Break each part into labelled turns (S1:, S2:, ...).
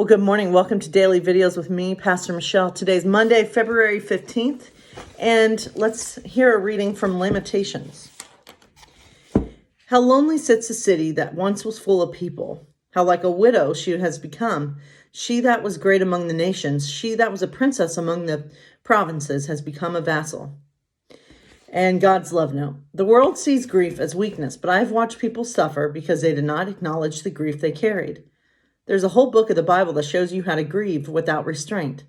S1: Well, good morning. Welcome to Daily Videos with me, Pastor Michelle. Today's Monday, February 15th, and let's hear a reading from Lamentations. How lonely sits a city that once was full of people. How like a widow she has become. She that was great among the nations, she that was a princess among the provinces, has become a vassal. And God's love note. The world sees grief as weakness, but I've watched people suffer because they did not acknowledge the grief they carried. There's a whole book of the Bible that shows you how to grieve without restraint,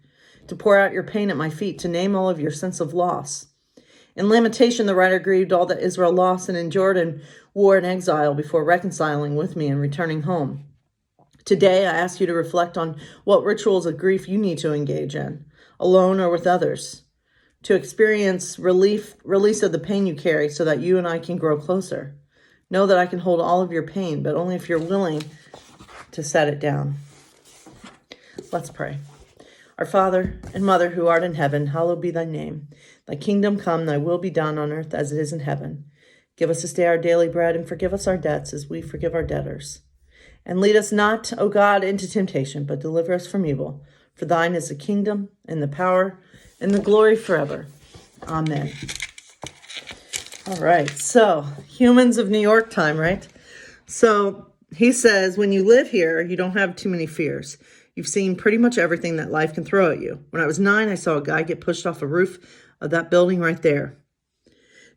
S1: to pour out your pain at my feet, to name all of your sense of loss. In Lamentation, the writer grieved all that Israel lost and endured in war and exile before reconciling with me and returning home. Today, I ask you to reflect on what rituals of grief you need to engage in, alone or with others, to experience release of the pain you carry so that you and I can grow closer. Know that I can hold all of your pain, but only if you're willing to set it down. Let's pray. Our Father and Mother who art in heaven, hallowed be thy name. Thy kingdom come, thy will be done on earth as it is in heaven. Give us this day our daily bread, and forgive us our debts as we forgive our debtors. And lead us not, O God, into temptation, but deliver us from evil. For thine is the kingdom, and the power, and the glory forever. Amen. All right, so Humans of New York time, right? So he says, when you live here, you don't have too many fears. You've seen pretty much everything that life can throw at you. When I was 9, I saw a guy get pushed off a roof of that building right there.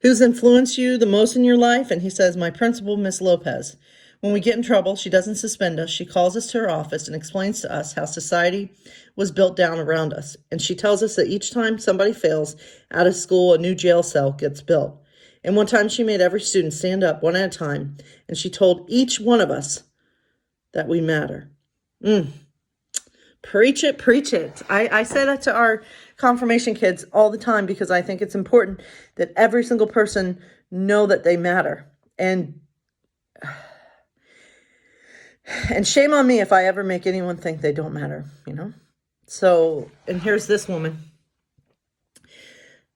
S1: Who's influenced you the most in your life? And he says, my principal, Miss Lopez. When we get in trouble, she doesn't suspend us. She calls us to her office and explains to us how society was built down around us. And she tells us that each time somebody fails out of school, a new jail cell gets built. And one time she made every student stand up one at a time, and she told each one of us that we matter. Preach it, preach it. I say that to our confirmation kids all the time because I think it's important that every single person know that they matter. And shame on me if I ever make anyone think they don't matter, you know? So, and here's this woman.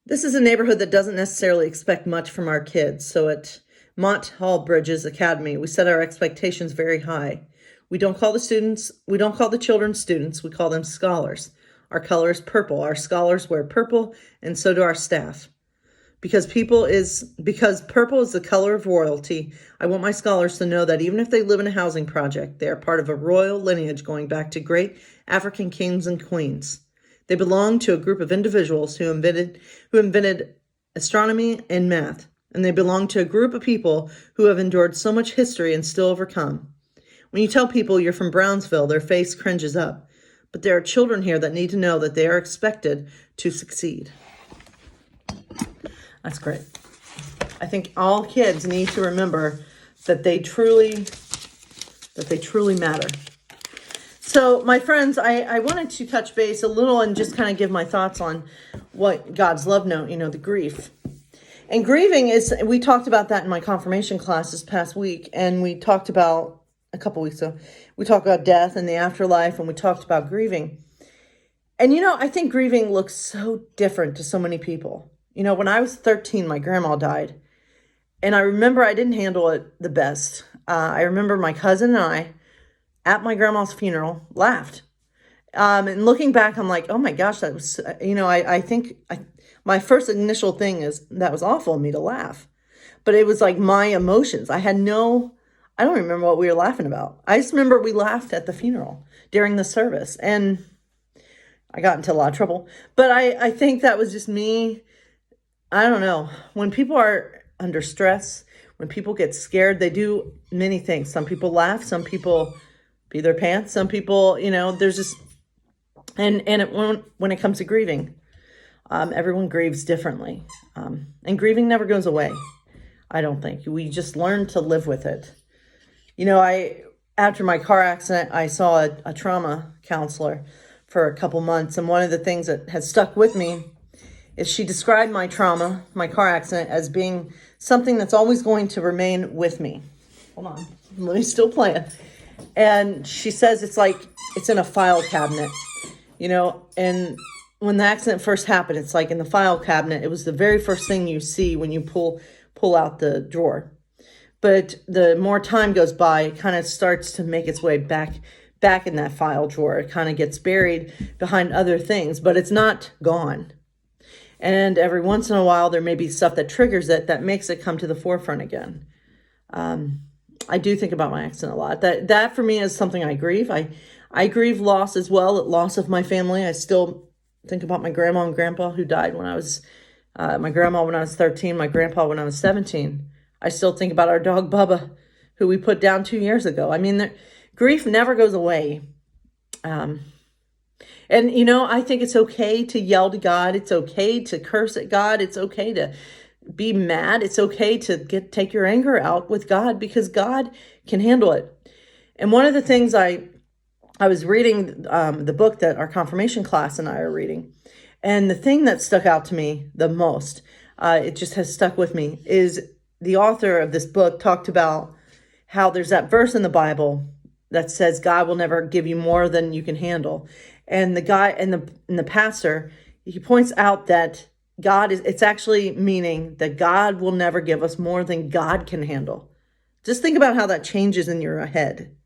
S1: This is a neighborhood that doesn't necessarily expect much from our kids. So at Mont Hall Bridges Academy, we set our expectations very high. We don't call the children students, we call them scholars. Our color is purple. Our scholars wear purple, and so do our staff. Because purple is the color of royalty, I want my scholars to know that even if they live in a housing project, they are part of a royal lineage going back to great African kings and queens. They belong to a group of individuals who invented astronomy and math, and they belong to a group of people who have endured so much history and still overcome. When you tell people you're from Brownsville, their face cringes up, but there are children here that need to know that they are expected to succeed. That's great. I think all kids need to remember that they truly matter. So, my friends, I wanted to touch base a little and just kind of give my thoughts on what God's love note, the grief. And grieving we talked about that in my confirmation class this past week, and we talked about, a couple weeks ago, we talked about death and the afterlife, and we talked about grieving. And, I think grieving looks so different to so many people. When I was 13, my grandma died, and I remember I didn't handle it the best. I remember my cousin and I, at my grandma's funeral, laughed. And looking back, I'm like, oh my gosh, that was, I think my first initial thing is that was awful of me to laugh. But it was like my emotions. I don't remember what we were laughing about. I just remember we laughed at the funeral during the service, and I got into a lot of trouble. But I think that was just me. I don't know. When people are under stress, when people get scared, they do many things. Some people laugh, some people pee their pants, some people, there's just, when it comes to grieving, everyone grieves differently. And grieving never goes away, I don't think. We just learn to live with it. After my car accident, I saw a trauma counselor for a couple months. And one of the things that has stuck with me is she described my trauma, my car accident, as being something that's always going to remain with me. Hold on, let me still play it. And she says it's like it's in a file cabinet, and when the accident first happened, it's like in the file cabinet, it was the very first thing you see when you pull out the drawer. But the more time goes by, it kind of starts to make its way back back in that file drawer. It kind of gets buried behind other things, but it's not gone. And every once in a while, there may be stuff that triggers it that makes it come to the forefront again. I do think about my accident a lot. That for me is something I grieve. I grieve loss as well, loss of my family. I still think about my grandma and grandpa who died when I was, my grandma when I was 13, my grandpa when I was 17. I still think about our dog Bubba, who we put down 2 years ago. I mean, grief never goes away. And, I think it's okay to yell to God. It's okay to curse at God. It's okay to be mad. It's okay to take your anger out with God because God can handle it. And one of the things I was reading the book that our confirmation class and I are reading, and the thing that stuck out to me the most, it just has stuck with me, is the author of this book talked about how there's that verse in the Bible that says God will never give you more than you can handle. And the guy and the pastor, he points out that it's actually meaning that God will never give us more than God can handle. Just think about how that changes in your head.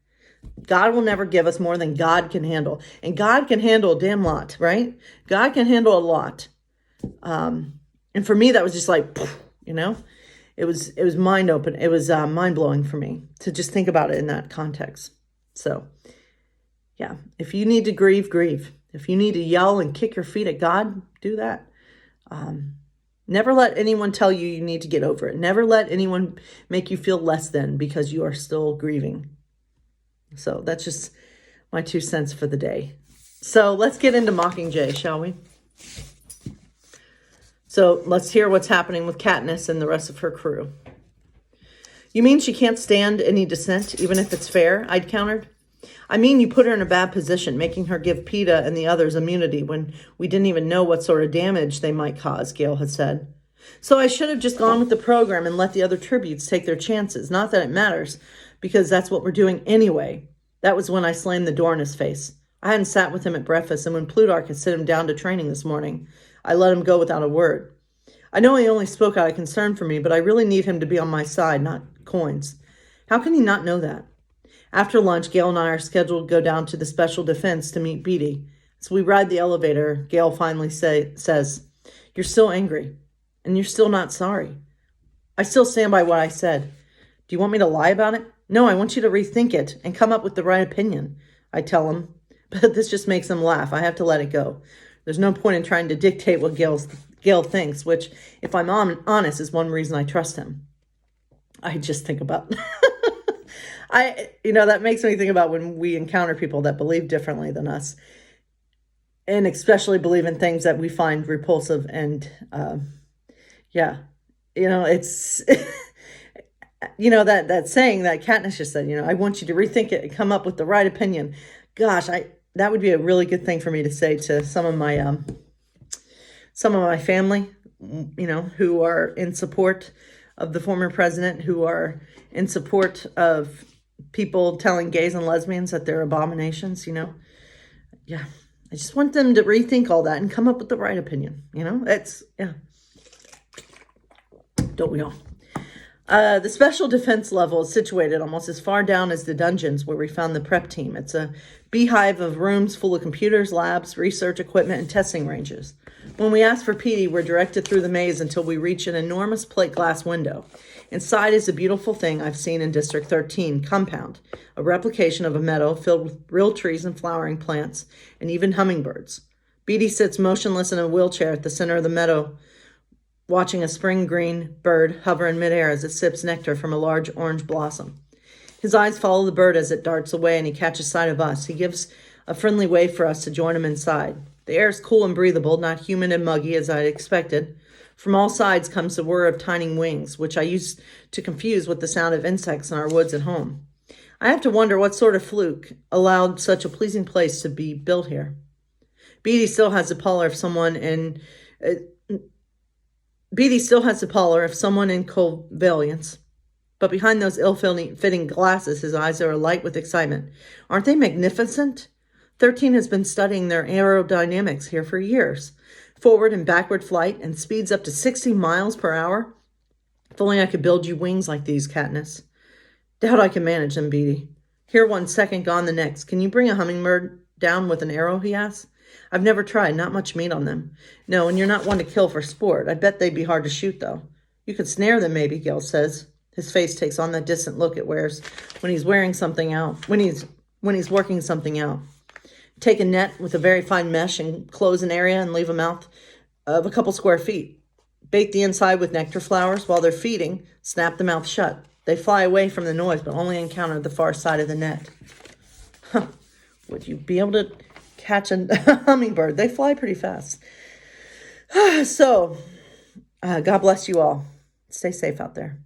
S1: God will never give us more than God can handle. And God can handle a damn lot, right? God can handle a lot. And for me, that was just like, it was mind open. It was mind blowing for me to just think about it in that context. So yeah, if you need to grieve, grieve. If you need to yell and kick your feet at God, do that. Never let anyone tell you need to get over it. Never let anyone make you feel less than because you are still grieving. So that's just my 2 cents for the day. So let's get into Mockingjay, shall we? So let's hear what's happening with Katniss and the rest of her crew. You mean she can't stand any dissent, even if it's fair? I'd countered. I mean, you put her in a bad position, making her give Peeta and the others immunity when we didn't even know what sort of damage they might cause, Gale had said. So I should have just gone with the program and let the other tributes take their chances. Not that it matters, because that's what we're doing anyway. That was when I slammed the door in his face. I hadn't sat with him at breakfast, and when Plutarch had sent him down to training this morning, I let him go without a word. I know he only spoke out of concern for me, but I really need him to be on my side, not Coin's. How can he not know that? After lunch, Gale and I are scheduled to go down to the Special Defense to meet Beetee. As we ride the elevator, Gale finally says, "You're still angry, and you're still not sorry." I still stand by what I said. Do you want me to lie about it? No, I want you to rethink it and come up with the right opinion, I tell him. But this just makes him laugh. I have to let it go. There's no point in trying to dictate what Gale thinks, which, if I'm honest, is one reason I trust him. I just think about... that makes me think about when we encounter people that believe differently than us, and especially believe in things that we find repulsive. And it's, that saying that Katniss just said, I want you to rethink it and come up with the right opinion. Gosh, that would be a really good thing for me to say to some of my family, who are in support of the former president, who are in support of people telling gays and lesbians that they're abominations, Yeah. I just want them to rethink all that and come up with the right opinion, Don't we all? The special defense level is situated almost as far down as the dungeons where we found the prep team. It's a beehive of rooms full of computers, labs, research equipment, and testing ranges. When we ask for Petey, we're directed through the maze until we reach an enormous plate glass window. Inside is a beautiful thing I've seen in District 13, Compound, a replication of a meadow filled with real trees and flowering plants, and even hummingbirds. Beetee sits motionless in a wheelchair at the center of the meadow, watching a spring green bird hover in midair as it sips nectar from a large orange blossom. His eyes follow the bird as it darts away, and he catches sight of us. He gives a friendly wave for us to join him inside. The air is cool and breathable, not humid and muggy as I'd expected. From all sides comes the whir of tiny wings, which I used to confuse with the sound of insects in our woods at home. I have to wonder what sort of fluke allowed such a pleasing place to be built here. Beetee still has the pallor of someone in convalescence, but behind those ill-fitting glasses, his eyes are alight with excitement. Aren't they magnificent? 13 has been studying their aerodynamics here for years. Forward and backward flight, and speeds up to 60 miles per hour. If only I could build you wings like these, Katniss. Doubt I can manage them, Beetee. Here 1 second, gone the next. Can you bring a hummingbird down with an arrow, he asks. I've never tried, not much meat on them. No, and you're not one to kill for sport. I bet they'd be hard to shoot, though. You could snare them, maybe, Gil says. His face takes on that distant look it wears when he's wearing something out, when he's working something out. Take a net with a very fine mesh and close an area and leave a mouth of a couple square feet. Bait the inside with nectar flowers. While they're feeding, snap the mouth shut. They fly away from the noise, but only encounter the far side of the net. Huh. Would you be able to catch a hummingbird? They fly pretty fast. So, God bless you all. Stay safe out there.